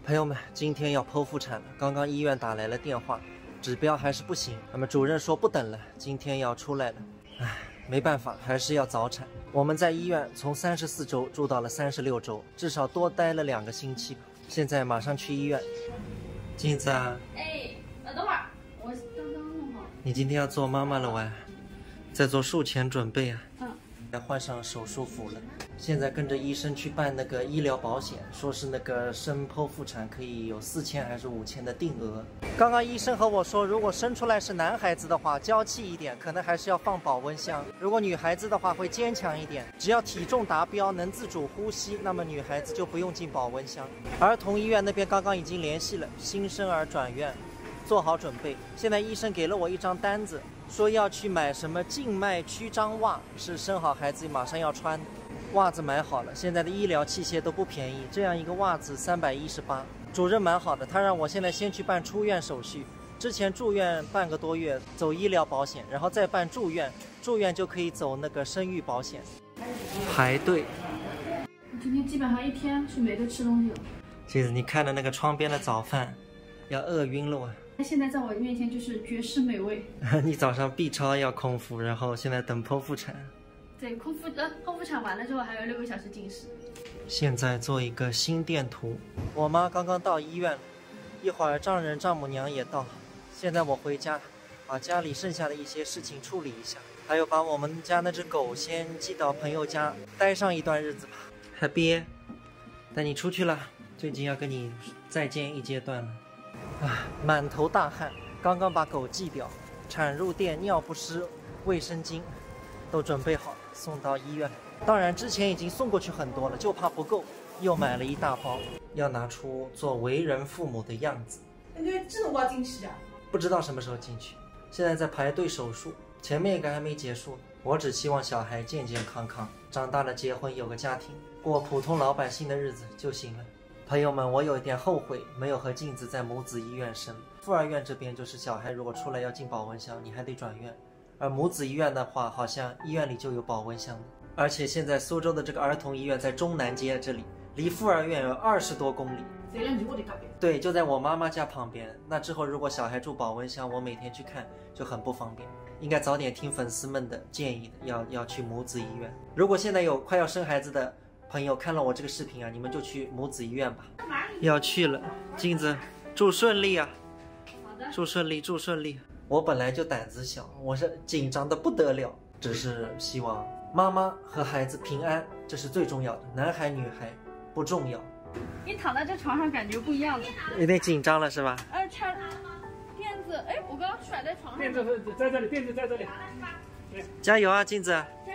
朋友们，今天要剖腹产了，刚刚医院打来了电话，指标还是不行。那么主任说不等了，今天要出来了。唉，没办法，还是要早产。我们在医院从34周住到了36周，至少多待了2个星期吧。现在马上去医院。镜子啊，等会儿，我刚刚弄好。你今天要做妈妈了哇？在做术前准备啊。要换上手术服了。现在跟着医生去办那个医疗保险，说是那个生剖腹产可以有4000还是5000的定额。刚刚医生和我说，如果生出来是男孩子的话，娇气一点，可能还是要放保温箱；如果女孩子的话，会坚强一点，只要体重达标，能自主呼吸，那么女孩子就不用进保温箱。儿童医院那边刚刚已经联系了新生儿转院，做好准备。现在医生给了我一张单子，说要去买什么静脉曲张袜，是生好孩子马上要穿的。袜子买好了，现在的医疗器械都不便宜，这样一个袜子318。主任蛮好的，他让我现在先去办出院手续，之前住院半个多月走医疗保险，然后再办住院，住院就可以走那个生育保险。排队。我今天基本上一天是没得吃东西了。其实你看的那个窗边的早饭，要饿晕了啊！现在在我面前就是绝世美味。你早上 B 超要空腹，然后现在等剖腹产。对，剖腹产完了之后还有6个小时进食。现在做一个心电图。我妈刚刚到医院了，一会儿丈人丈母娘也到。现在我回家，把家里剩下的一些事情处理一下，还有把我们家那只狗先寄到朋友家待上一段日子吧。Happy， 带你出去了，最近要跟你再见一阶段了。满头大汗，刚刚把狗寄掉，产褥垫、尿不湿、卫生巾都准备好了，送到医院。当然之前已经送过去很多了，就怕不够，又买了一大包，要拿出做为人父母的样子。你这种要进去啊？不知道什么时候进去，现在在排队手术，前面一个还没结束。我只希望小孩健健康康，长大了结婚有个家庭，过普通老百姓的日子就行了。朋友们，我有一点后悔没有和镜子在母子医院生。妇儿院这边就是小孩如果出来要进保温箱，你还得转院，而母子医院的话，好像医院里就有保温箱的。而且现在苏州的这个儿童医院在中南街这里，离妇儿院有20多公里。对，就在我妈妈家旁边。那之后如果小孩住保温箱，我每天去看就很不方便。应该早点听粉丝们的建议的，要去母子医院。如果现在有快要生孩子的朋友看了我这个视频啊，你们就去母子医院吧。要去了，镜子，祝顺利啊！好的，祝顺利，祝顺利。我本来就胆子小，我是紧张的不得了，只是希望妈妈和孩子平安，这是最重要的，男孩女孩不重要。你躺在这床上感觉不一样的。有点紧张了是吧？穿垫子，我刚刚甩在床上。垫子在这里，垫子在这里。加油啊，镜子！加